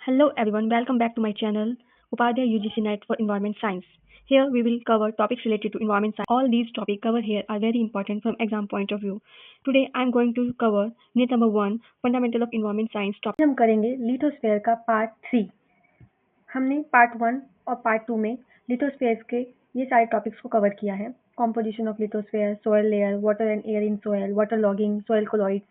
Hello everyone, welcome back to my channel Upadhyay UGC NET for Environment Science. Here we will cover topics related to environment science. All these topics covered here are very important from exam point of view. Today I am going to cover unit number 1 Fundamental of Environment Science topic. हम करेंगे lithosphere का part 3। हमने part 1 और part 2 में lithosphere के ये सारे topics को कवर किया है। Composition of lithosphere, soil layer, water and air in soil, water logging, soil colloids,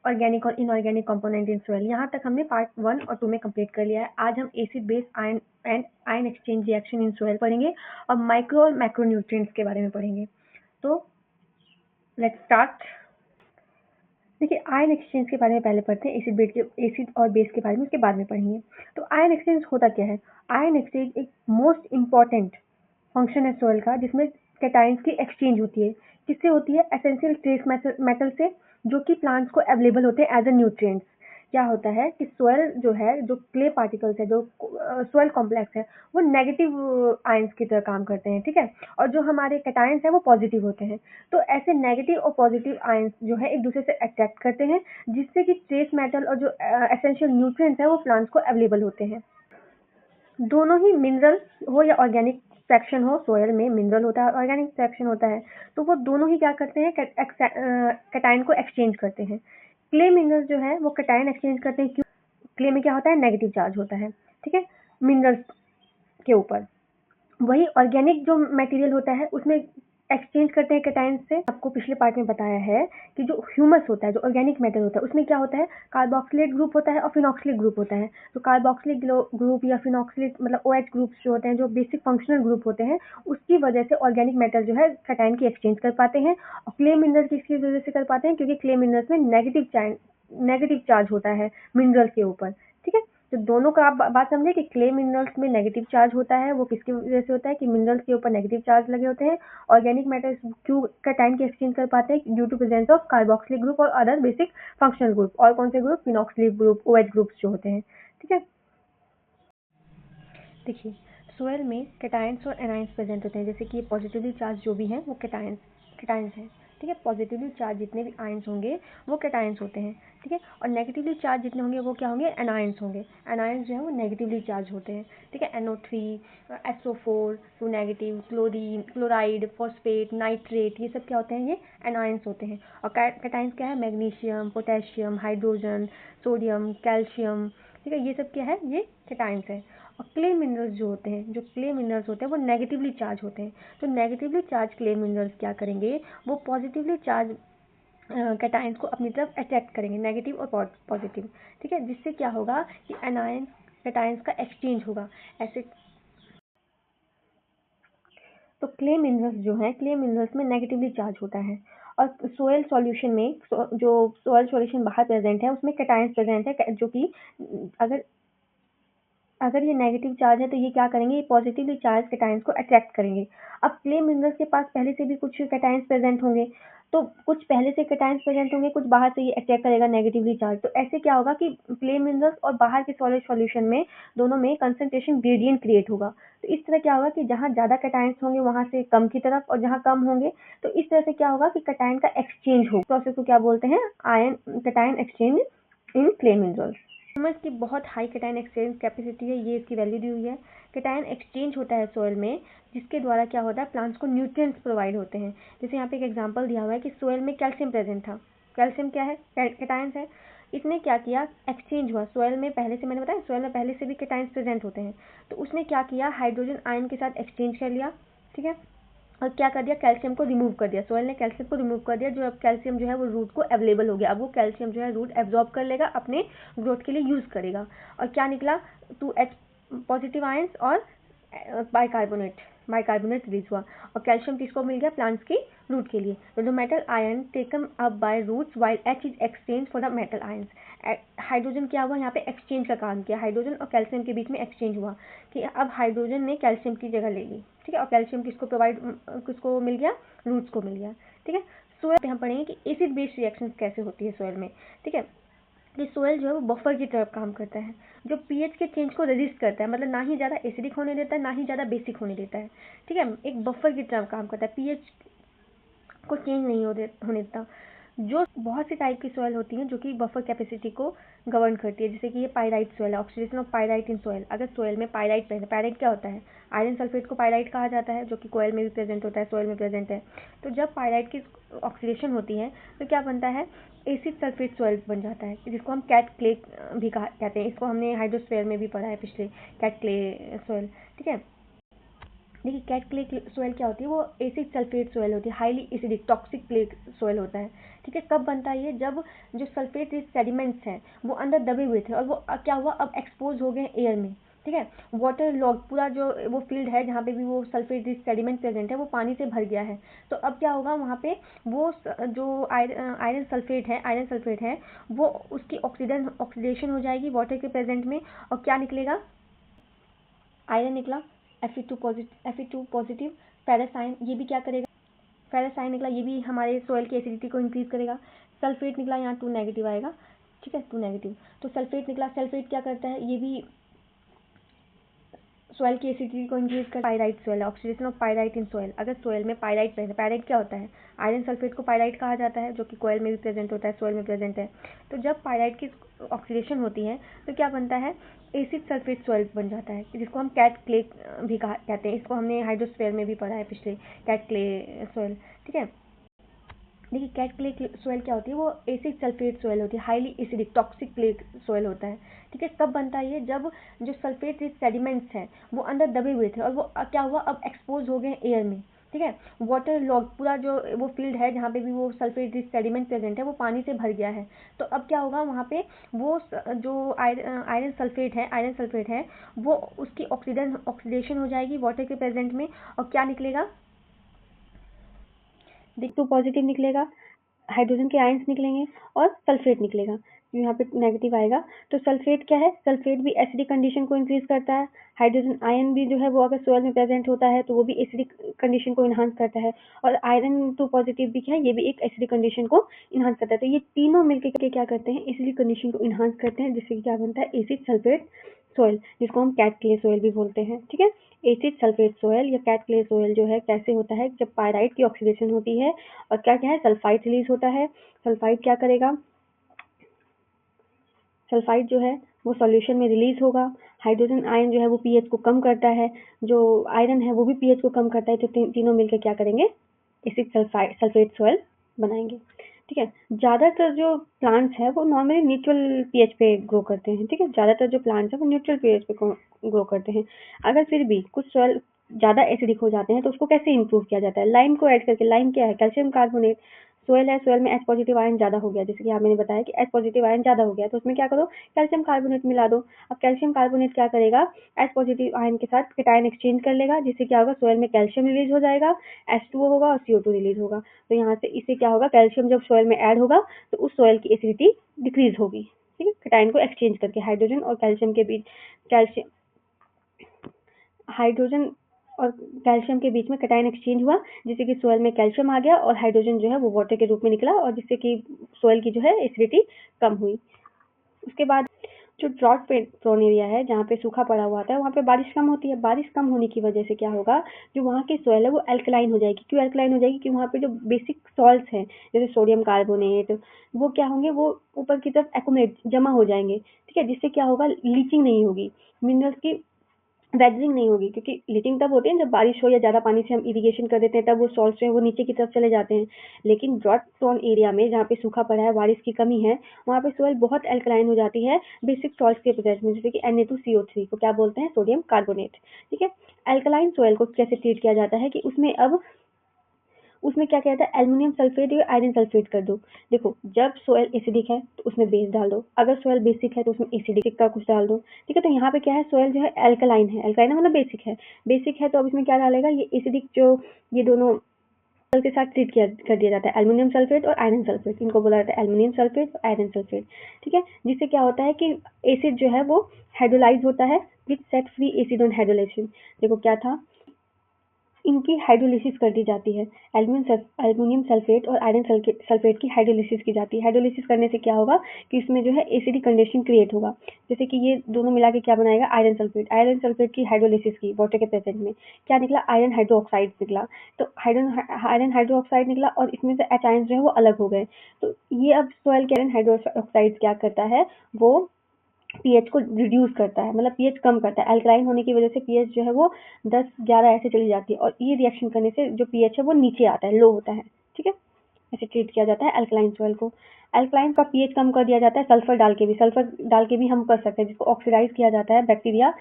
organic और इनऑर्गेनिक कंपोनेंट इन सोयल। यहाँ तक हमने पार्ट 1 और 2 में कंप्लीट कर लिया है। आज हम acid base ion and ion exchange reaction in soil पढ़ेंगे और माइक्रो और मैक्रो न्यूट्रिएंट्स के बारे में पढ़ेंगे। तो लेट्स स्टार्ट। देखिए, आयन एक्सचेंज के बारे में पहले पढ़ते हैं, एसिड और बेस के बारे में उसके बाद में पढ़ेंगे। तो आयन एक्सचेंज होता क्या है? आयन एक्सचेंज एक मोस्ट इम्पॉर्टेंट फंक्शन है सोयल का, जिसमें कैटायंस की एक्सचेंज होती है। किससे होती है? एसेंशियल ट्रेस मेटल से, जो कि प्लांट्स को अवेलेबल होते हैं एज अ न्यूट्रिएंट्स। क्या होता है कि सोयल जो है, जो क्ले पार्टिकल्स है, जो सोयल कॉम्प्लेक्स है, वो नेगेटिव आयंस की तरह काम करते हैं, ठीक है, और जो हमारे कैटायंस है वो पॉजिटिव होते हैं। तो ऐसे नेगेटिव और पॉजिटिव आयंस जो है एक दूसरे से अट्रैक्ट करते हैं, जिससे कि ट्रेस मेटल और जो एसेंशियल न्यूट्रिएंट्स है वो प्लांट्स को अवेलेबल होते हैं। दोनों ही मिनरल हो या ऑर्गेनिक फ्रैक्शन हो, सोयल में मिनरल होता है, ऑर्गेनिक फ्रैक्शन होता है, तो वो दोनों ही क्या करते हैं? कैटायन को एक्सचेंज करते हैं। क्ले मिनरल्स जो है वो कैटायन एक्सचेंज करते हैं। क्यों? क्ले में क्या होता है? नेगेटिव चार्ज होता है, ठीक है, मिनरल्स के ऊपर। वही ऑर्गेनिक जो मटेरियल होता है उसमें एक्सचेंज करते हैं कैटायन से। आपको पिछले पार्ट में बताया है कि जो ह्यूमस होता है, जो ऑर्गेनिक मैटर होता है, उसमें क्या होता है? कार्बोक्सिलेट ग्रुप होता है और फिनॉक्सिलिक ग्रुप होता है। तो कार्बोक्सिलिक ग्रुप या फिनॉक्सिलिक मतलब OH ग्रुप्स जो होते हैं, जो बेसिक फंक्शनल ग्रुप होते हैं, उसकी वजह से ऑर्गेनिक मेटल जो है कैटायन की एक्सचेंज कर पाते हैं। और क्ले मिनरल किसकी वजह से कर पाते हैं? क्योंकि क्ले मिनरल्स में नेगेटिव चार्ज होता है मिनरल्स के ऊपर, ठीक है। तो दोनों का आप बात समझे कि क्ले मिनरल्स में नेगेटिव चार्ज होता है, वो किसकी वजह से होता है? कि मिनरल्स के ऊपर नेगेटिव चार्ज लगे होते हैं। ऑर्गेनिक मैटर्स क्यों कैटायन की एक्सचेंज कर पाते हैं? Due to presence of carboxylic group और अदर बेसिक फंक्शनल ग्रुप। और कौन से group? Phenoxylic group, OH groups जो होते हैं, ठीक है। देखिए, सोयल में कैटायंस और एनायंस प्रेजेंट होते हैं। जैसे कि पॉजिटिवली चार्ज जो भी हैं वो कैटायंस हैं, ठीक है। पॉजिटिवली चार्ज जितने भी आयंस होंगे वो कैटायंस होते हैं, ठीक है। और नेगेटिवली चार्ज जितने होंगे वो क्या होंगे? एनायंस होंगे। एनायंस जो है वो नेगेटिवली चार्ज होते हैं, ठीक है। NO3, SO4 2 negative, chlorine, chloride, phosphate, nitrate, ये सब क्या होते हैं? ये एनायंस होते हैं। और कैटायंस क्या है? Magnesium, potassium, hydrogen, sodium, calcium, ठीक है, ये सब क्या है? ये कैटायंस है। और क्ले मिनरल्स जो होते हैं, वो नेगेटिवली चार्ज होते हैं। तो नेगेटिवली चार्ज क्ले मिनरल्स क्या करेंगे? वो पॉजिटिवली चार्ज कैटायंस को अपनी तरफ अट्रैक्ट करेंगे, नेगेटिव और पॉजिटिव, ठीक है। जिससे क्या होगा कि एनायन कैटायंस का एक्सचेंज होगा ऐसे। तो क्ले मिनरल्स जो हैं, क्ले मिनरल्स में नेगेटिवली चार्ज होता है। और सोयल सॉल्यूशन में जो सोयल सॉल्यूशन बाहर प्रेजेंट है उसमें कैटायंस प्रेजेंट है, जो कि अगर ये नेगेटिव चार्ज है तो ये क्या करेंगे? ये पॉजिटिवली चार्ज कैटायंस को अट्रैक्ट करेंगे। अब क्ले मिनरल्स के पास पहले से भी कुछ कैटायंस प्रेजेंट होंगे, तो कुछ पहले से कैटायंस प्रेजेंट होंगे, कुछ बाहर से ये अट्रैक्ट करेगा नेगेटिवली चार्ज। तो ऐसे क्या होगा कि क्ले मिनरल्स और बाहर के सॉलिड सॉल्यूशन में दोनों में कंसंट्रेशन ग्रेडियंट क्रिएट होगा। तो इस तरह क्या होगा कि जहाँ ज़्यादा कैटायंस होंगे वहाँ से कम की तरफ, और जहाँ कम होंगे तो इस तरह से क्या होगा कि कैटायन का एक्सचेंज होगा। प्रोसेस को क्या बोलते हैं? आयन कैटायन एक्सचेंज इन क्ले मिनरल्स। की बहुत हाई कैटायन एक्सचेंज कैपेसिटी है, ये इसकी वैल्यू दी हुई है। कैटायन एक्सचेंज होता है सोयल में, जिसके द्वारा क्या होता है? प्लांट्स को न्यूट्रिएंट्स प्रोवाइड होते हैं। जैसे यहाँ पे एक एग्जांपल दिया हुआ है कि सोयल में कैल्शियम प्रेजेंट था। कैल्शियम क्या है? कैटायंस है। इसने क्या किया? एक्सचेंज हुआ सोयल में। पहले से मैंने बताया सोयल में पहले से भी कैटायंस प्रेजेंट होते हैं, तो उसने क्या किया? हाइड्रोजन आयन के साथ एक्सचेंज कर लिया, ठीक है। और क्या कर दिया? कैल्शियम को रिमूव कर दिया। सोयल ने कैल्शियम को रिमूव कर दिया, जो अब कैल्शियम जो है वो रूट को अवेलेबल हो गया। अब वो कैल्शियम जो है रूट एब्जॉर्ब कर लेगा, अपने ग्रोथ के लिए यूज करेगा। और क्या निकला? 2H पॉजिटिव आयंस और बाइकार्बोनेट रिलीज हुआ। और कैल्शियम किसको मिल गया? प्लांट्स की रूट के लिए। तो the metal ion taken up by roots while H is exchange for the metal ions. Hydrogen क्या हुआ? यहाँ पे एक्सचेंज का काम किया। हाइड्रोजन और कैल्शियम के बीच में एक्सचेंज हुआ कि अब हाइड्रोजन ने कैल्शियम की जगह ले ली, ठीक है। और कैल्शियम किसको मिल गया? रूट्स को मिल गया, ठीक है। सोयल पे हम पढ़ेंगे कि एसिड बेस रिएक्शंस कैसे होती है सोयल में, ठीक है। कि सोयल जो है वो बफर की तरफ काम करता है, जो पीएच के चेंज को रेजिस्ट करता है, मतलब ना ही ज़्यादा एसिडिक होने देता है ना ही ज़्यादा बेसिक होने देता है, ठीक है। एक बफर की तरफ काम करता है, पीएच को चेंज नहीं होने देता। जो बहुत सी टाइप की सॉइल होती हैं जो कि बफर कैपेसिटी को गवर्न करती है, जैसे कि ये पाइराइट सॉइल है, oxidation of pyrite in soil. अगर सॉइल में पाइराइट प्रेजेंट, पाइराइट क्या होता है, आयरन सल्फेट को पाइराइट कहा जाता है, जो कि कोयल में भी प्रेजेंट होता है, सॉइल में प्रेजेंट है। तो जब पाइराइट की ऑक्सीडेशन होती है तो क्या बनता है, एसिड सल्फेट सॉइल बन जाता है, जिसको हम कैट क्ले भी कहते हैं। इसको हमने हाइड्रोस्फीयर में भी पढ़ा है पिछले, कैट क्ले सॉइल। ठीक है, देखिए कैट क्ले सॉइल क्या होती है, वो एसिड सल्फेट सॉइल होती है, highly acidic toxic clay soil होता है। ठीक है, कब बनता है ये, जब जो सल्फेट सेडिमेंट्स हैं वो अंदर दबे हुए थे और वो क्या हुआ, अब एक्सपोज हो गए एयर में। ठीक है, वाटर लॉग, पूरा जो वो फील्ड है जहाँ पे भी वो सल्फेट सेडिमेंट प्रेजेंट है वो पानी से भर गया है। तो अब क्या होगा वहाँ पे, वो जो आयरन सल्फेट है वो उसकी ऑक्सीडेशन हो जाएगी वाटर के प्रेजेंट में, और क्या निकलेगा, आयरन निकला, Fe2 पॉजिटिव, फेरस ये भी क्या करेगा, फेरस निकला, ये भी हमारे सॉइल की एसिडिटी को इंक्रीज करेगा। सल्फेट निकला, यहाँ 2 नेगेटिव आएगा। ठीक है, 2 नेगेटिव, तो सल्फेट निकला, सल्फेट क्या करता है, ये भी सॉइल की एसिडिटी को इंक्रीज कर, पाइराइट सॉइल है, oxidation of pyrite in soil. अगर सॉइल में पाइराइट प्रेजेंट, पाइराइट क्या होता है, आयरन सल्फेट को पाइराइट कहा जाता है, जो कि कोयल में भी प्रेजेंट होता है, सॉइल में प्रेजेंट है। तो जब पाइराइट की ऑक्सीडेशन होती है तो क्या बनता है, एसिड सल्फेट सॉइल बन जाता है, जिसको हम कैट क्ले भी कहते हैं। इसको हमने हाइड्रोस्फीयर में भी पढ़ा है पिछले, कैट क्ले सॉइल। ठीक है, देखिए कैट क्ले सॉइल क्या होती है, वो एसिड सल्फेट सॉइल होती है, highly acidic toxic clay soil होता है। ठीक है, कब बनता है ये, जब जो सल्फेट सेडिमेंट्स हैं वो अंदर दबे हुए थे और वो क्या हुआ, अब एक्सपोज हो गए एयर में। ठीक है, वाटर लॉग, पूरा जो वो फील्ड है जहाँ पे भी वो सल्फेट सेडिमेंट प्रेजेंट है वो पानी से भर गया है। तो अब क्या होगा वहाँ पे, वो जो आयरन सल्फेट है वो उसकी ऑक्सीडेशन हो जाएगी वाटर के प्रेजेंट में, और क्या निकलेगा, देख 2 पॉजिटिव निकलेगा, हाइड्रोजन के आयंस निकलेंगे और सल्फेट निकलेगा, यहाँ पे नेगेटिव आएगा। तो सल्फेट क्या है, सल्फेट भी एसिडिक कंडीशन को इंक्रीज करता है। हाइड्रोजन आयन भी जो है वो अगर सॉइल में प्रेजेंट होता है तो वो भी एसिडिक कंडीशन को इन्हांस करता है। और आयरन 2 पॉजिटिव भी क्या है, ये भी एक एसिडिक कंडीशन को इन्हांस करता है। तो ये तीनों मिलकर के क्या करते हैं, एसिडिक कंडीशन को इन्हांस करते हैं, जिससे क्या बनता है, एसिड सल्फेट सॉइल, जिसको हम कैट क्ले सॉइल भी बोलते हैं। ठीक है, एसिड सल्फेट सॉइल या कैट क्ले सॉइल जो है कैसे होता है, जब पायराइट की ऑक्सीडेशन होती है और क्या क्या है, सल्फाइड रिलीज होता है। सल्फाइड क्या करेगा, सल्फाइड जो है वो सॉल्यूशन में रिलीज होगा। हाइड्रोजन आयन जो है वो पीएच को कम करता है, जो आयरन है वो भी पीएच को कम करता है। तो तीनों मिलकर क्या करेंगे, एसिड सल्फेट सॉइल बनाएंगे। ठीक है, ज़्यादातर जो प्लांट्स है वो नॉर्मली न्यूट्रल पीएच पे ग्रो करते हैं। ठीक है, ज़्यादातर जो प्लांट्स है वो न्यूट्रल पीएच पे ग्रो करते हैं। अगर फिर भी कुछ सॉइल ज़्यादा एसिडिक हो जाते हैं तो उसको कैसे इंप्रूव किया जाता है, लाइम को ऐड करके। लाइम क्या है, कैल्शियम कार्बोनेट। सोयल है, सोयल में एच पॉजिटिव आयन ज़्यादा हो गया, जैसे कि मैंने बताया कि एच पॉजिटिव आयन ज़्यादा हो गया, तो उसमें क्या करो, कैल्शियम कार्बोनेट मिला दो। अब कैल्शियम कार्बोनेट क्या करेगा, एच पॉजिटिव आयन के साथ केटायन एक्सचेंज कर लेगा, जिससे क्या होगा, सोयल में कैल्शियम रिलीज हो जाएगा, H2O होगा और CO2 रिलीज होगा। तो यहाँ से इससे क्या होगा, कैल्शियम जब सोयल में ऐड होगा तो उस सोयल की एसिडिटी डिक्रीज होगी। ठीक है, केटायन को एक्सचेंज करके, हाइड्रोजन और कैल्शियम के बीच, कैल्शियम हाइड्रोजन और कैल्शियम के बीच में कैटायन एक्सचेंज हुआ, जिससे कि सोयल में कैल्शियम आ गया और हाइड्रोजन जो है वो वाटर के रूप में निकला, और जिससे कि सोयल की जो है एसिडिटी कम हुई। उसके बाद जो ड्रॉट प्रोन एरिया है, जहाँ पे सूखा पड़ा हुआ आता है, वहाँ पे बारिश कम होती है। बारिश कम होने की वजह से क्या होगा, जो वहाँ की सोयल है वो अल्कलाइन हो जाएगी। क्यों अल्कलाइन हो जाएगी, कि वहाँ पे जो बेसिक सॉल्ट्स हैं जैसे सोडियम कार्बोनेट, वो क्या होंगे, वो ऊपर की तरफ एक्यूमुलेट जमा हो जाएंगे। ठीक है, जिससे क्या होगा, लीचिंग नहीं होगी, मिनरल्स की वेदरिंग नहीं होगी, क्योंकि लीचिंग तब होती है जब बारिश हो या ज़्यादा पानी से हम इरिगेशन कर देते हैं, तब वो सॉल्ट्स जो है वो नीचे की तरफ चले जाते हैं। लेकिन ड्रॉट प्रोन एरिया में, जहाँ पे सूखा पड़ा है, बारिश की कमी है, वहाँ पे सोयल बहुत अल्कलाइन हो जाती है बेसिक सॉल्ट्स के प्रेजेंस में, जैसे कि Na2CO3 को क्या बोलते हैं, सोडियम कार्बोनेट। ठीक है, अल्कलाइन सोयल को कैसे ट्रीट किया जाता है, कि उसमें क्या कहता है, एल्युमिनियम सल्फेट या आयरन सल्फेट कर दो। देखो, जब सोयल एसिडिक है तो उसमें बेस डाल दो, अगर सोयल बेसिक है तो उसमें एसिडिक का कुछ डाल दो। ठीक है, तो यहाँ पे क्या है, सोयल जो है अल्कलाइन है, अल्कलाइन मतलब बेसिक है। बेसिक है तो अब इसमें क्या डालेगा, ये एसिडिक जो ये दोनों के साथ ट्रीट किया कर दिया जाता है, एल्युमिनियम सल्फेट और आयरन सल्फेट, इनको बोला जाता है एल्युमिनियम सल्फेट और आयरन सल्फेट। ठीक है, जिससे क्या होता है कि एसिड जो है वो हाइड्रोलाइज होता है with set free acid on hydrolysation. देखो क्या था, इनकी हाइड्रोलिसिस कर दी जाती है। एल्युमिनियम सल्फेट और आयरन सल्फेट की हाइड्रोलिसिस की जाती है। हाइड्रोलिसिस करने से क्या होगा कि इसमें जो है एसिडिक कंडीशन क्रिएट होगा। जैसे कि ये दोनों मिला के क्या बनाएगा, आयरन सल्फेट। आयरन सल्फेट की हाइड्रोलिसिस की वाटर के प्रेजेंस में क्या निकला, आयरन हाइड्रोक्साइड निकला। तो आयरन हाइड्रोक्साइड निकला और इसमें से एच आयन जो है वो अलग हो गए। तो ये अब सॉइल के आयरन हाइड्रोक्साइड क्या करता है, वो पीएच को रिड्यूस करता है, मतलब पीएच कम करता है। अल्कलाइन होने की वजह से पीएच जो है वो 10-11 ऐसे चली जाती है और ये रिएक्शन करने से जो पीएच है वो नीचे आता है, लो होता है। ठीक है, ऐसे ट्रीट किया जाता है अल्कलाइन सॉइल को। अल्कलाइन का पीएच कम कर दिया जाता है सल्फर डाल के भी। सल्फर डाल के भी हम कर सकते हैं, जिसको ऑक्सीडाइज किया जाता है बैक्टीरिया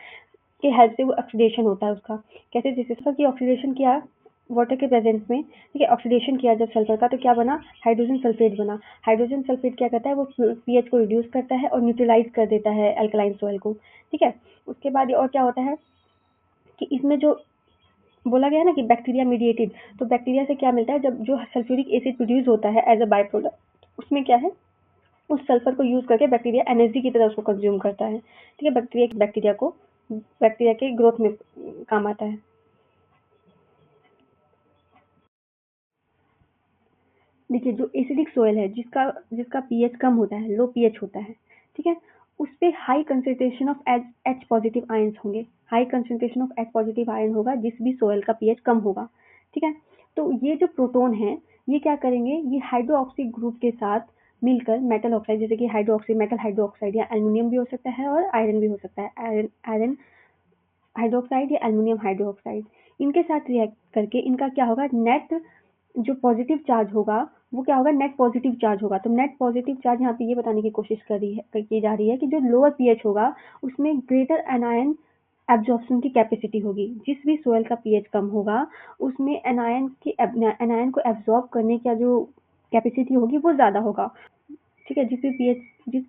के हेल्प से। वो ऑक्सीडेशन होता है उसका। कैसे, जैसे सल्फर की ऑक्सीडेशन किया वाटर के प्रेजेंस में, ठीक है, ऑक्सीडेशन किया जब सल्फर का, तो क्या बना, हाइड्रोजन सल्फेट बना। हाइड्रोजन सल्फेट क्या करता है, वो पीएच को रिड्यूस करता है और न्यूट्रलाइज कर देता है अल्कलाइन सॉइल को। ठीक है, उसके बाद और क्या होता है कि इसमें जो बोला गया है ना कि बैक्टीरिया मीडिएटेड, तो बैक्टीरिया से क्या मिलता है, जब जो सल्फ्यूरिक एसिड प्रोड्यूस होता है एज अ बाय प्रोडक्ट, उसमें क्या है, उस सल्फर को यूज करके बैक्टीरिया एनर्जी की तरह उसको कंज्यूम करता है। ठीक है, बैक्टीरिया के ग्रोथ में काम आता है। देखिए, जो एसिडिक सॉइल है, जिसका जिसका पीएच कम होता है, लो पीएच होता है, ठीक है, उस पे high concentration of H positive ions होंगे। High concentration of H positive ion होगा जिस भी सॉइल का पीएच कम होगा। ठीक है, तो ये जो प्रोटॉन है, ये क्या करेंगे, ये हाइड्रोक्सी ग्रुप के साथ मिलकर मेटल ऑक्साइड, जैसे कि हाइड्रोक्सी मेटल हाइड्रोक्साइड या एल्युमिनियम भी हो सकता है और आयरन भी हो सकता है, आयरन हाइड्रोक्साइड या एल्युमिनियम हाइड्रोक्साइड, इनके साथ रिएक्ट करके इनका क्या होगा, नेट जो पॉजिटिव चार्ज होगा वो क्या होगा, नेट पॉजिटिव चार्ज होगा। तो नेट पॉजिटिव चार्ज यहाँ पे ये बताने की कोशिश की जा रही है कि जो लोअर पीएच होगा उसमें ग्रेटर एनायन एब्जॉर्प्शन की कैपेसिटी होगी। जिस भी सोयल का पीएच कम होगा उसमें एनायन को एब्जॉर्ब करने का जो कैपेसिटी होगी वो ज़्यादा होगा। ठीक है, जिस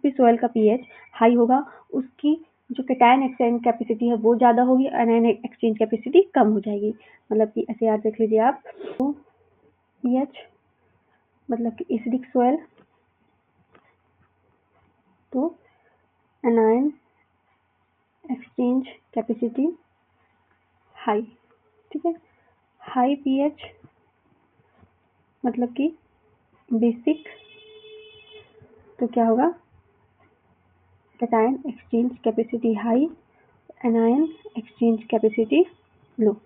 भी सोयल का पीएच हाई होगा उसकी जो कैटायन एक्सचेंज कैपेसिटी है वो ज़्यादा होगी, एनायन एक्सचेंज कैपेसिटी कम हो जाएगी। मतलब कि ऐसे याद रख लीजिए आप, पीएच मतलब कि एसिडिक सॉइल, तो एनायन एक्सचेंज कैपेसिटी हाई। ठीक है, हाई पीएच मतलब कि बेसिक, तो क्या होगा, cation exchange capacity high, anion exchange capacity low.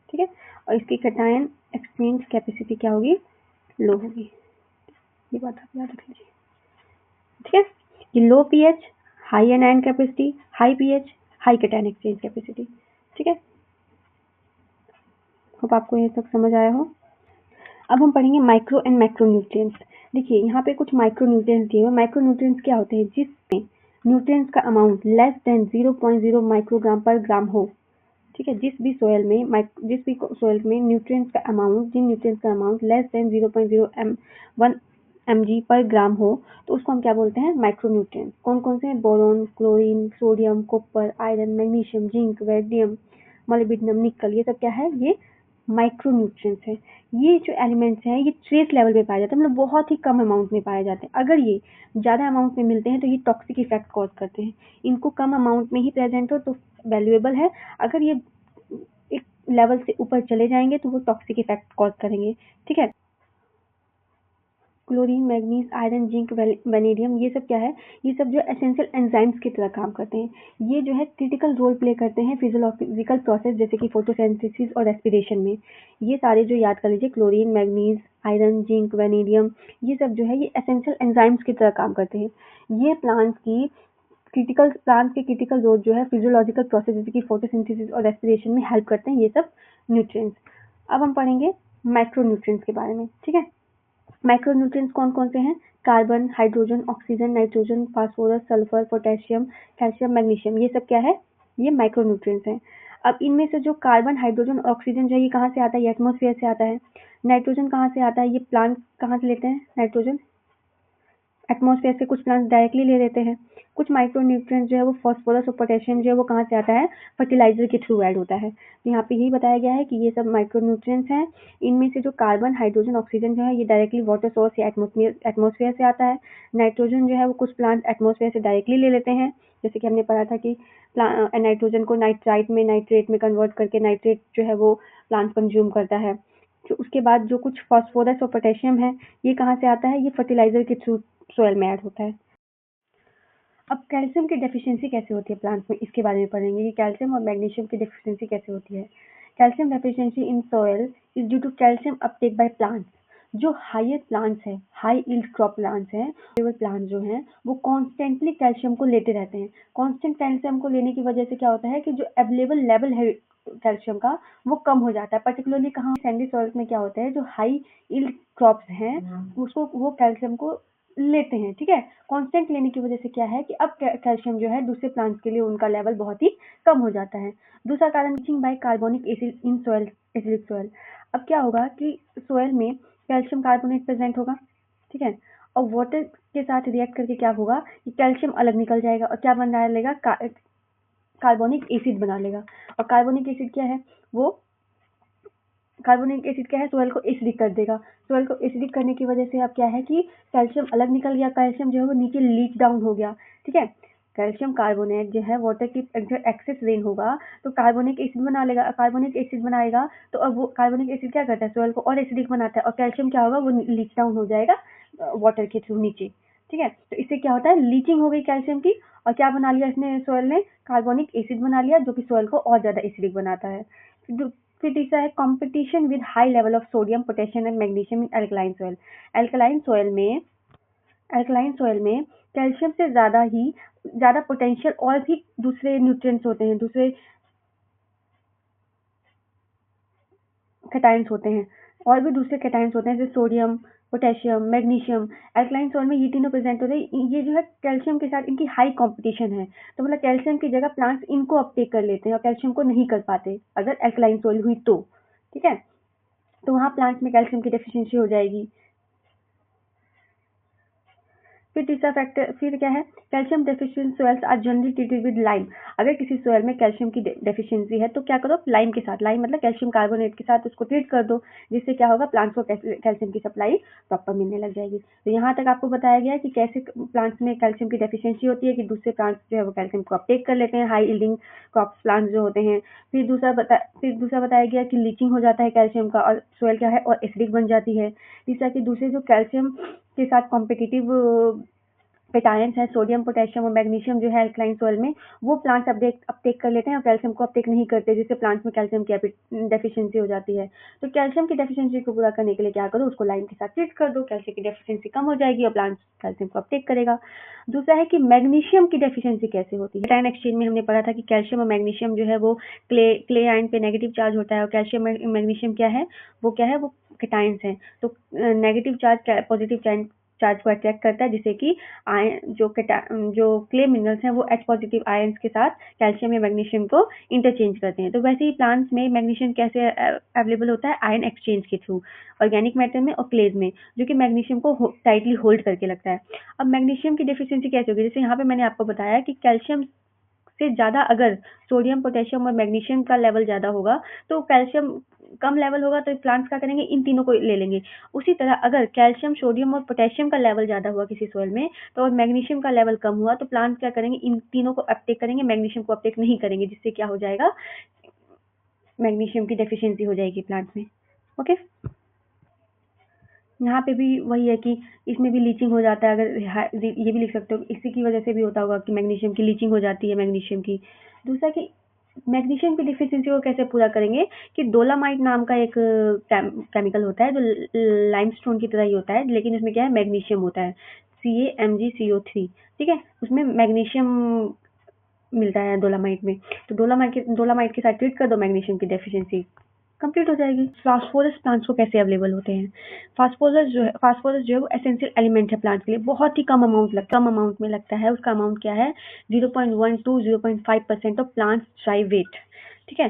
ठीक है, और इसकी कैटायन एक्सचेंज कैपेसिटी क्या होगी, लो होगी। ये बात आप याद रख लीजिए। ठीक है, ये low pH, high anion capacity, high pH, high cation exchange capacity. ठीक है, होप आपको ये तक समझ आया हो। अब हम पढ़ेंगे माइक्रो एंड मैक्रो न्यूट्रिएंट्स। देखिए, यहाँ पे कुछ माइक्रो न्यूट्रिएंट्स दिए हुए। माइक्रो न्यूट्रिएंट्स क्या होते हैं, जिसमें न्यूट्रिएंट्स का अमाउंट लेस देन 0.0 माइक्रोग्राम पर ग्राम हो। ठीक है, जिस भी सोयल में न्यूट्रिएंट्स का अमाउंट लेस देन 0.0 1 mg पर ग्राम हो, तो उसको हम क्या बोलते हैं, माइक्रो न्यूट्रिएंट्स। कौन कौन से हैं, boron, chlorine, sodium, copper, iron, magnesium, zinc, वेडियम, मोलिब्डेनम, निकल, ये सब क्या है, ये माइक्रो न्यूट्रिएंट्स है। ये जो एलिमेंट्स हैं ये ट्रेस लेवल पे पाए जाते हैं, मतलब बहुत ही कम अमाउंट में पाए जाते हैं। अगर ये ज़्यादा अमाउंट में मिलते हैं तो ये टॉक्सिक इफेक्ट कॉज करते हैं। इनको कम अमाउंट में ही प्रेजेंट हो तो वैल्यूएबल है, अगर ये एक लेवल से ऊपर चले जाएंगे तो वो टॉक्सिक इफेक्ट कॉज करेंगे। ठीक है, chlorine, manganese, iron, zinc, vanadium, ये सब क्या है, ये सब जो एसेंशियल एंजाइम्स की तरह काम करते हैं। ये जो है क्रिटिकल रोल प्ले करते हैं फिजियोलॉजिकल प्रोसेस जैसे कि फोटोसिंथेसिस और रेस्पिरेशन में। ये सारे जो याद कर लीजिए, chlorine, manganese, iron, zinc, vanadium, ये सब जो है ये एसेंशियल एंजाइम्स की तरह काम करते हैं। ये प्लांट्स के क्रिटिकल रोल जो है फिजियोलॉजिकल प्रोसेस जैसे कि फोटोसिंथेसिस और रेस्पिरेशन में हेल्प करते हैं ये सब न्यूट्रिएंट्स। अब हम पढ़ेंगे माइक्रो न्यूट्रिएंट्स के बारे में। ठीक है, माइक्रो न्यूट्रिएंट्स कौन कौन से हैं, carbon, hydrogen, oxygen, nitrogen, phosphorus, sulphur, potassium, calcium, magnesium, ये सब क्या है, ये माइक्रो न्यूट्रिएंट्स हैं। अब इनमें से जो कार्बन, हाइड्रोजन और ऑक्सीजन जो है ये कहाँ से आता है, ये एटमॉस्फेयर से आता है। नाइट्रोजन कहाँ से आता है, ये प्लांट कहाँ से लेते हैं नाइट्रोजन, एटमॉस्फेयर से। कुछ प्लांट्स डायरेक्टली ले लेते हैं। कुछ माइक्रो न्यूट्रिएंट्स जो है वो फास्फोरस और पोटेशियम जो है वो कहाँ से आता है, फर्टिलाइजर के थ्रू ऐड होता है। तो यहाँ पे यही बताया गया है कि ये सब माइक्रो न्यूट्रिएंट्स हैं। इनमें से जो कार्बन, हाइड्रोजन, ऑक्सीजन जो है ये डायरेक्टली वाटर सोर्स या एटमॉस्फेयर से आता है। नाइट्रोजन जो है वो कुछ प्लांट एटमॉस्फेयर से डायरेक्टली ले लेते हैं जैसे कि हमने पढ़ा था कि नाइट्रोजन को नाइट्राइट में नाइट्रेट में कन्वर्ट करके नाइट्रेट जो है वो प्लांट कंज्यूम करता है। तो उसके बाद जो कुछ फास्फोरस और पोटेशियम है, ये कहाँ से आता है? ये फर्टिलाइजर के थ्रू सोयल में ऐड होता है। अब कैल्शियम की डेफिशिएंसी कैसे होती है प्लांट्स में, इसके बारे में पढ़ेंगे कि कैल्शियम और मैग्नीशियम की डेफिशिएंसी कैसे होती है। Calcium deficiency in soil is due to calcium uptake by plants. जो हायर प्लांट्स हैं, हाई यील्ड क्रॉप प्लांट्स हैं, वो प्लांट जो हैं वो कॉन्स्टेंटली कैल्शियम को लेते रहते हैं। कॉन्स्टेंट कैल्शियम को लेने की वजह से क्या होता है कि जो अवेलेबल लेवल है कैल्शियम का वो कम हो जाता है। पर्टिकुलरली कहाँ सैंडी सॉइल्स में क्या होता है, जो हाई यील्ड क्रॉप्स हैं उसको वो कैल्शियम को लेते हैं, ठीक है। कांस्टेंट लेने की वजह से क्या है कि अब कैल्शियम जो है दूसरे प्लांट्स के लिए उनका लेवल बहुत ही कम हो जाता है। दूसरा कारण leaching by carbonic acid in soil, acidic soil. अब क्या होगा कि सॉइल में कैल्शियम कार्बोनेट प्रेजेंट होगा, ठीक है, और वाटर के साथ रिएक्ट करके क्या होगा कि कैल्शियम अलग निकल जाएगा और क्या बना लेगा, कार्बोनिक एसिड बना लेगा। और कार्बोनिक एसिड क्या है, वो कार्बोनिक एसिड क्या है, सोयल को एसिडिक कर देगा। सोयल को एसिडिक करने की वजह से अब क्या है कि कैल्शियम अलग निकल गया, कैल्शियम जो है वो नीचे लीच डाउन हो गया, ठीक है। कैल्शियम कार्बोनेट जो है वाटर की एक्सेस रेन होगा तो कार्बोनिक एसिड बना लेगा। कार्बोनिक एसिड बनाएगा तो अब वो कार्बोनिक एसिड क्या करता है, सोयल को और एसिडिक बनाता है और कैल्शियम क्या होगा, वो लीच डाउन हो जाएगा वाटर के थ्रू नीचे, ठीक है। तो इससे क्या होता है, लीचिंग हो गई कैल्शियम की और क्या बना लिया इसने, सोयल ने कार्बोनिक एसिड बना लिया जो कि सोयल को और ज्यादा एसिडिक बनाता है। फिर तीसरा है competition with high level of sodium potassium and magnesium in alkaline soil. Alkaline soil में कैल्शियम से ज्यादा पोटेंशियल और भी दूसरे न्यूट्रिएंट्स होते हैं, दूसरे कैटायंस होते हैं, और भी दूसरे कैटायंस होते हैं जैसे sodium, potassium, magnesium. Alkaline soil में ये तीनों प्रेजेंट होते हैं। ये जो है कैल्शियम के साथ इनकी हाई कंपटीशन है, तो मतलब कैल्शियम की जगह प्लांट्स इनको अपटेक कर लेते हैं और कैल्शियम को नहीं कर पाते अगर अल्कलाइन सॉइल हुई तो, ठीक है। तो वहाँ प्लांट्स में कैल्शियम की डेफिशिएंसी हो जाएगी। फिर तीसरा फैक्टर फिर क्या है, calcium deficient soils are generally treated with lime. अगर किसी सॉइल में कैल्शियम की डेफिशिएंसी है तो क्या करो, लाइम के साथ, लाइम मतलब कैल्शियम कार्बोनेट के साथ उसको ट्रीट कर दो, जिससे क्या होगा, प्लांट्स को कैल्शियम की सप्लाई प्रॉपर मिलने लग जाएगी। तो यहाँ तक आपको बताया गया है कि कैसे प्लांट्स में कैल्शियम की डेफिशिएंसी होती है कि दूसरे प्लांट्स जो है वो कैल्शियम को अपटेक कर लेते हैं, हाई यील्डिंग क्रॉप प्लांट्स जो होते हैं। फिर दूसरा बताया गया कि लीचिंग हो जाता है कैल्शियम का और सॉइल क्या है और एसिडिक बन जाती है। तीसरा कि दूसरे जो कैल्शियम के साथ कॉम्पिटिटिव कैटायंस है, सोडियम, पोटेशियम और मैग्नीशियम जो है अल्कलाइन सॉइल में, वो प्लांट्स अपटेक कर लेते हैं और कैल्शियम को अपटेक नहीं करते, जिससे प्लांट्स में कैल्शियम की डेफिशिएंसी हो जाती है। तो कैल्शियम की डेफिशिएंसी को पूरा करने के लिए क्या करो, उसको लाइम के साथ ट्रीट कर दो, कैल्शियम की डेफिशिएंसी कम हो जाएगी और प्लांट्स कैल्शियम को अपटेक करेगा। दूसरा है कि मैग्नीशियम की डेफिशिएंसी कैसे होती है। कैटायन एक्सचेंज में हमने पढ़ा था कि कैल्शियम और मैग्नीशियम जो है वो क्ले आयन पे नेगेटिव चार्ज होता है और कैल्शियम मैग्नीशियम क्या है, वो कैटायंस हैं। तो नेगेटिव चार्ज पॉजिटिव चार्ज को अट्रैक्ट करता है, जिससे कि आयन जो क्ले मिनरल्स हैं वो H पॉजिटिव आयंस के साथ कैल्शियम या मैग्नीशियम को इंटरचेंज करते हैं। तो वैसे ही प्लांट्स में मैग्नीशियम कैसे अवेलेबल होता है, आयन एक्सचेंज के थ्रू, ऑर्गेनिक मैटर में और क्लेज में, जो कि मैग्नीशियम को टाइटली होल्ड करके लगता है। अब मैग्नीशियम की डेफिशिएंसी कैसे होगी, जैसे यहाँ पे मैंने आपको बताया कि कैल्शियम से ज़्यादा अगर सोडियम, पोटेशियम और मैग्नीशियम का लेवल ज़्यादा होगा तो कैल्शियम कम लेवल होगा, तो प्लांट्स क्या करेंगे, इन तीनों को ले लेंगे। उसी तरह अगर कैल्शियम, सोडियम और पोटेशियम का लेवल ज़्यादा हुआ किसी सॉइल में तो और मैग्नीशियम का लेवल कम हुआ तो प्लांट्स क्या करेंगे, इन तीनों को अपटेक करेंगे, मैग्नीशियम को अपटेक नहीं करेंगे, जिससे क्या हो जाएगा, मैग्नीशियम की डेफिशिएंसी हो जाएगी प्लांट्स में। ओके, यहाँ पे भी वही है कि इसमें भी लीचिंग हो जाता है। अगर ये भी लिख सकते हो, इसी की वजह से भी होता होगा कि मैग्नीशियम की लीचिंग हो जाती है मैग्नीशियम की। दूसरा कि मैग्नीशियम की डिफिशिएंसी को कैसे पूरा करेंगे कि डोलामाइट नाम का एक केमिकल होता है जो लाइमस्टोन की तरह ही होता है, लेकिन उसमें क्या है, मैग्नीशियम होता है, CaMgCO3, ठीक है, उसमें मैग्नीशियम मिलता है डोलामाइट में। तो डोलामाइट के साथ ट्रीट कर दो, मैग्नीशियम की डेफिशिएंसी कंप्लीट हो जाएगी। फास्फोरस प्लांट्स को कैसे अवेलेबल होते हैं। फास्फोरस जो है वो एसेंशियल एलिमेंट है प्लांट के लिए। बहुत ही कम अमाउंट में लगता है। उसका अमाउंट क्या है, 0.1 to 0.5% of plants dry weight, ठीक है।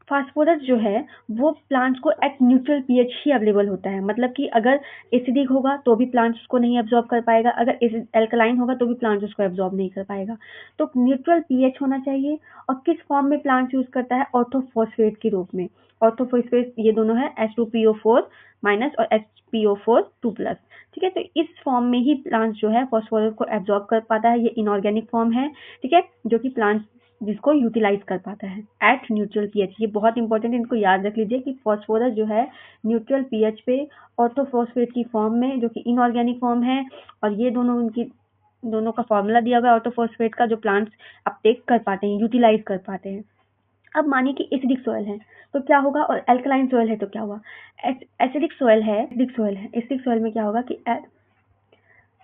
फास्फोरस जो है वो प्लांट्स को एट न्यूट्रल पीएच ही अवेलेबल होता है, मतलब कि अगर एसिडिक होगा तो भी प्लांट्स उसको नहीं एब्जॉर्ब कर पाएगा, अगर एल्कलाइन होगा तो भी प्लांट्स उसको एब्जॉर्ब नहीं कर पाएगा। तो न्यूट्रल पीएच होना चाहिए। और किस फॉर्म में प्लांट्स यूज करता है, ऑर्थोफॉस्फेट के रूप में। ऑर्थोफॉस्फेट ये दोनों है, H2PO4- और PO4 2+। ठीक है, तो इस फॉर्म में ही प्लांट्स जो है फॉस्फोरस को एब्जॉर्ब कर पाता है। ये इनऑर्गेनिक फॉर्म है, ठीक है, जो कि प्लांट्स जिसको यूटिलाइज कर पाता है एट न्यूट्रल पीएच। ये बहुत इंपॉर्टेंट, इनको याद रख लीजिए कि फॉस्फोरस जो है न्यूट्रल पीएच पे ऑर्थोफॉस्फेट की फॉर्म में, जो कि इनऑर्गेनिक फॉर्म है, और ये दोनों का फॉर्मूला दिया हुआ है ऑर्थोफॉस्फेट का, जो प्लांट्स अपटेक कर पाते हैं, यूटिलाइज कर पाते हैं। अब मानिए कि एसिडिक सॉइल है तो क्या होगा, और एल्कलाइन सॉइल है तो क्या हुआ। एसिडिक सॉइल है, एसिडिक सॉइल में क्या होगा कि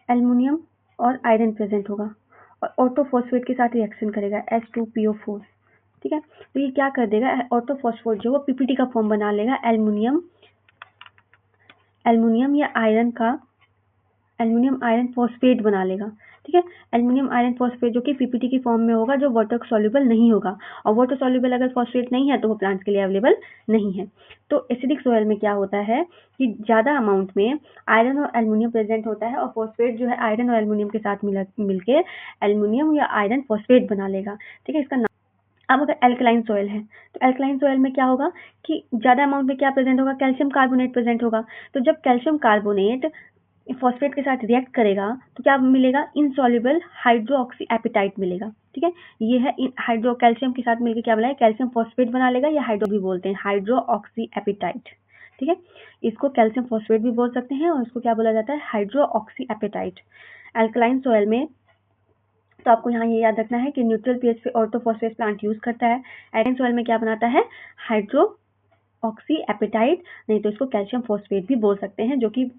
एल्युमिनियम और आयरन प्रेजेंट होगा और ऑर्थोफॉस्फेट के साथ रिएक्शन करेगा H2PO4। ठीक है, तो ये क्या कर देगा, ऑर्थोफॉस्फेट जो वो पीपीटी का फॉर्म बना लेगा, एल्युमिनियम या एल्युमिनियम आयरन फॉस्फेट बना लेगा। ठीक है, एल्युमिनियम आयरन फॉस्फेट जो कि पीपीटी की फॉर्म में होगा, जो वाटर सॉल्युबल नहीं होगा, और वाटर सॉल्युबल अगर फॉस्फेट नहीं है तो वो प्लांट्स के लिए अवेलेबल नहीं है। तो एसिडिक सॉइल में क्या होता है कि ज़्यादा अमाउंट में आयरन और एल्युमिनियम प्रेजेंट होता है, और फॉस्फेट जो है आयरन और एल्युमिनियम के साथ मिलके एल्युमिनियम या आयरन फॉस्फेट बना लेगा। ठीक है, इसका नाम। अब अगर एल्कलाइन सॉइल है तो एल्कलाइन सॉइल में क्या होगा कि ज़्यादा अमाउंट में क्या प्रेजेंट होगा, कैल्शियम कार्बोनेट प्रेजेंट होगा। तो जब कैल्शियम कार्बोनेट फॉस्फेट के साथ रिएक्ट करेगा तो क्या मिलेगा, इनसॉल्युबल हाइड्रोक्सी एपिटाइट मिलेगा। ठीक है, ये है हाइड्रो कैल्शियम के साथ मिलकर क्या बना है, कैल्शियम फॉस्फेट बना लेगा, या हाइड्रो भी बोलते हैं, हाइड्रोक्सी एपिटाइट। ठीक है, इसको कैल्शियम फॉस्फेट भी बोल सकते हैं, और इसको क्या बोला जाता है, हाइड्रोक्सी एपिटाइट। एल्कलाइन सॉइल में तो आपको यहाँ ये याद रखना है कि न्यूट्रल पीएच पे ऑर्थोफॉस्फेट प्लांट यूज करता है। एल्कलाइन सॉइल में क्या बनाता है, हाइड्रोक्सी एपिटाइट, नहीं तो इसको कैल्शियम फॉस्फेट भी बोल सकते हैं, जो कि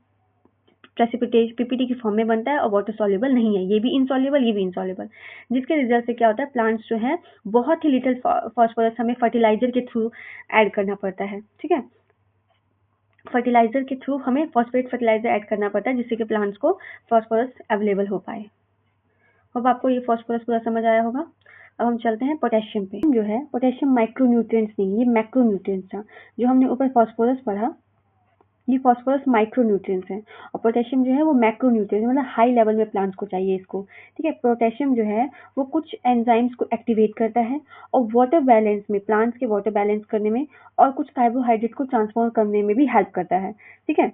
प्रेसिपिटेट पीपीटी की फॉर्म में बनता है और वाटर सॉल्युबल नहीं है। ये भी इनसॉल्युबल, ये भी इनसॉल्युबल, जिसके रिजल्ट से क्या होता है, प्लांट्स जो है बहुत ही लिटिल फॉस्फोरस हमें फर्टिलाइजर के थ्रू ऐड करना पड़ता है। ठीक है, फर्टिलाइजर के थ्रू हमें फॉस्फेट फर्टिलाइजर ऐड करना पड़ता है, जिससे कि प्लांट्स को फॉस्फोरस अवेलेबल हो पाए। अब आपको ये फॉस्फोरस पूरा समझ आया होगा। अब हम चलते हैं पोटेशियम पे। जो है पोटेशियम माइक्रोन्यूट्रिएंट्स नहीं, ये मैक्रोन्यूट्रिएंट्स था। जो हमने ऊपर फॉस्फोरस पढ़ा, ये फॉस्फोरस माइक्रोन्यूट्रिएंट्स हैं, और पोटेशियम जो है वो मैक्रोन्यूट्रिएंट्स, मतलब हाई लेवल में प्लांट्स को चाहिए इसको। ठीक है, पोटेशियम जो है वो कुछ एंजाइम्स को एक्टिवेट करता है, और वाटर बैलेंस में, प्लांट्स के वाटर बैलेंस करने में, और कुछ कार्बोहाइड्रेट को ट्रांसफॉर्म करने में भी हेल्प करता है। ठीक है,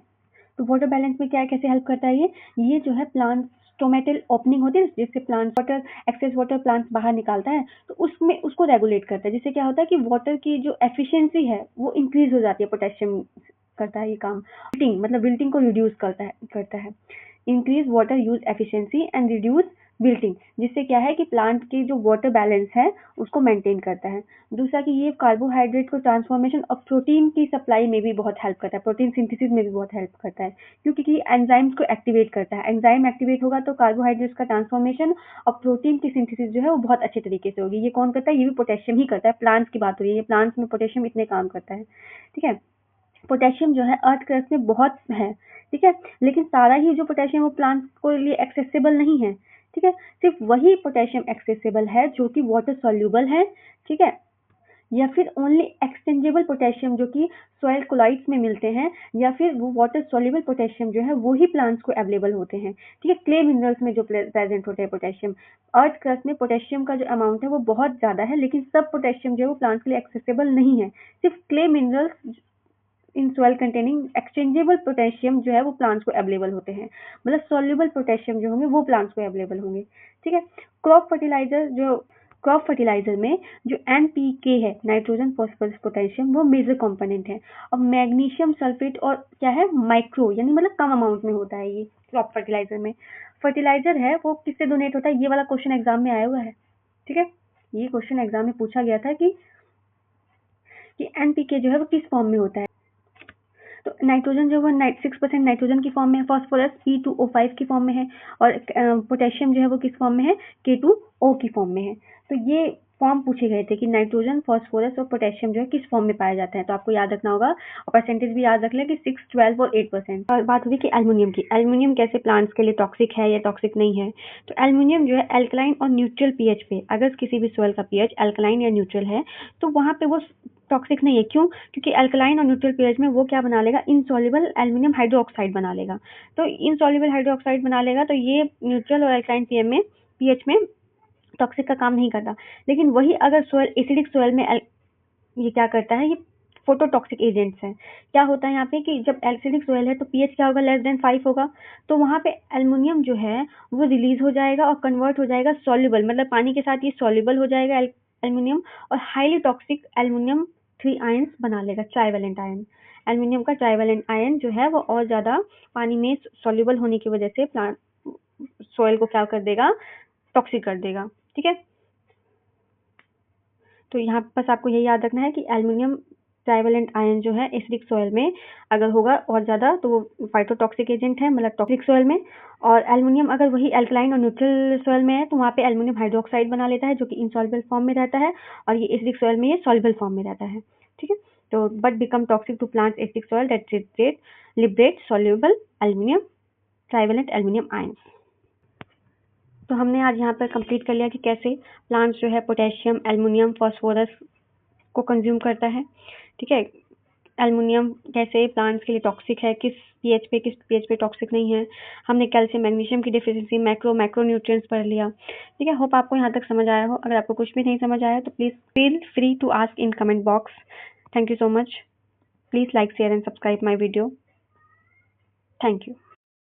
तो वाटर बैलेंस में क्या कैसे हेल्प करता है ये जो है प्लांट स्टोमेटल ओपनिंग होती है, जिससे plant water excess water plant बाहर निकालता है, तो उसमें उसको रेगुलेट करता है, जिससे क्या होता है कि वाटर की जो एफिशिएंसी है वो इंक्रीज हो जाती है। पोटेशियम करता है ये काम, विल्टिंग को रिड्यूस करता है। Increase water use efficiency and reduce wilting, जिससे क्या है कि प्लांट की जो वाटर बैलेंस है उसको मेंटेन करता है। दूसरा कि ये कार्बोहाइड्रेट को ट्रांसफॉर्मेशन और प्रोटीन की सप्लाई में भी बहुत हेल्प करता है, प्रोटीन सिंथेसिस में भी बहुत हेल्प करता है, क्योंकि एंजाइम्स को एक्टिवेट करता है। एंजाइम एक्टिवेट होगा तो कार्बोहाइड्रेट्स का ट्रांसफॉर्मेशन और प्रोटीन की सिंथेसिस जो है वो बहुत अच्छे तरीके से होगी। ये कौन करता है, ये भी पोटेशियम ही करता है। प्लांट्स की बात हो रही है, प्लांट्स में पोटेशियम इतने काम करता है। ठीक है, पोटेशियम जो है अर्थ क्रस्ट में बहुत है। ठीक है, लेकिन सारा ही जो पोटेशियम वो प्लांट्स को लिए एक्सेसिबल नहीं है। ठीक है, सिर्फ वही पोटेशियम एक्सेसिबल है जो कि वाटर सॉल्युबल है। ठीक है, या फिर ओनली एक्सचेंजेबल पोटेशियम जो कि सॉइल कोलाइड्स में मिलते हैं, या फिर वो वाटर सॉल्युबल पोटेशियम जो है वो ही प्लांट्स को अवेलेबल होते हैं। ठीक है, क्ले मिनरल्स में जो प्रेजेंट होते हैं पोटेशियम, अर्थ क्रस्ट में पोटेशियम का जो अमाउंट है वो बहुत ज्यादा है, लेकिन सब पोटेशियम जो है वो प्लांट्स के लिए एक्सेसिबल नहीं है। सिर्फ clay minerals in soil containing exchangeable potassium जो है वो प्लांट्स को अवेलेबल होते हैं, मतलब सॉल्युबल पोटेशियम जो होंगे वो प्लांट्स को अवेलेबल होंगे। ठीक है, क्रॉप फर्टिलाइजर में जो NPK है, नाइट्रोजन फॉस्फोरस पोटेशियम, वो मेजर कंपोनेंट है, और मैग्नीशियम सल्फेट और क्या है, माइक्रो, यानी मतलब कम अमाउंट में होता है ये क्रॉप फर्टिलाइजर में। फर्टिलाइजर है वो किससे डोनेट होता है, ये वाला क्वेश्चन एग्जाम में आया हुआ है। ठीक है, ये क्वेश्चन एग्जाम में पूछा गया था कि NPK जो है वो किस फॉर्म में होता है। तो नाइट्रोजन जो है 6% नाइट्रोजन की फॉर्म में है, फॉस्फोरस P2O5 की फॉर्म में है, और पोटेशियम जो है वो किस फॉर्म में है, K2O की फॉर्म में है। तो ये फॉर्म पूछे गए थे कि नाइट्रोजन, फॉस्फोरस और पोटेशियम जो है किस फॉर्म में पाया जाता है, तो आपको याद रखना होगा, और परसेंटेज भी याद रख लें कि 6, 12 और 8%। और बात हुई कि एल्युमिनियम की, एल्युमिनियम कैसे प्लांट्स के लिए टॉक्सिक है या टॉक्सिक नहीं है। तो एल्युमिनियम जो है एल्कलाइन और न्यूट्रल पीएच पे, अगर किसी भी सॉइल का पीएच एल्कलाइन या न्यूट्रल है तो वहाँ पे वो टॉक्सिक नहीं है। क्यों, क्योंकि अल्कलाइन और न्यूट्रल पीएच में वो क्या बना लेगा, इनसॉल्युबल एल्युमिनियम हाइड्रोक्साइड बना लेगा। तो इनसॉल्युबल हाइड्रोक्साइड बना लेगा, तो ये न्यूट्रल और अल्कलाइन पीएच में टॉक्सिक का काम नहीं करता। लेकिन वही अगर सॉइल एसिडिक सॉइल में ये क्या करता है, ये फोटोटॉक्सिक एजेंट्स हैं। क्या होता है यहाँ पे कि जब एसिडिक सोयल है तो पीएच क्या होगा, लेस देन 5 होगा, तो वहाँ पे एल्युमिनियम जो है वो रिलीज हो जाएगा और कन्वर्ट हो जाएगा सॉल्युबल, मतलब पानी के साथ ये सॉल्युबल हो जाएगा एल्युमिनियम, और हाईली टॉक्सिक एल्युमिनियम 3 आयंस बना लेगा, ट्राइवेलेंट आयन। एल्युमिनियम का ट्राइवेलेंट आयन जो है वो और ज़्यादा पानी में सॉल्युबल होने की वजह से प्लांट सॉइल को क्या कर देगा, टॉक्सिक कर देगा। ठीक है, तो यहाँ बस आपको यही याद रखना है कि एल्युमिनियम ट्राइवेलेंट आयन जो है एसिडिक सॉइल में अगर होगा और ज़्यादा तो वो फाइटोटॉक्सिक एजेंट है, मतलब टॉक्सिक सॉइल में। और एल्युमिनियम अगर वही अल्कलाइन और न्यूट्रल सॉइल में है तो वहाँ पे एल्युमिनियम हाइड्रोक्साइड बना लेता है जो कि इनसॉल्युबल फॉर्म में रहता है, और ये एसिडिक सॉइल में ये सॉल्युबल फॉर्म में रहता है। ठीक है, तो but become toxic to plants acidic soil that liberate soluble aluminium trivalent aluminium ions. तो हमने आज यहाँ पर कंप्लीट कर लिया कि कैसे प्लांट्स जो है पोटेशियम, एल्युमिनियम, फास्फोरस को कंज्यूम करता है। ठीक है, एल्युमिनियम कैसे प्लांट्स के लिए टॉक्सिक है, किस पीएच पे टॉक्सिक नहीं है। हमने कैल्शियम मैग्नीशियम की डिफिशिएंसी, मैक्रो न्यूट्रिएंट्स पढ़ लिया। ठीक है, होप आपको यहाँ तक समझ आया हो। अगर आपको कुछ भी नहीं समझ आया तो please feel free to ask in comment box. Thank you so much. Please like, share and subscribe my video. Thank you.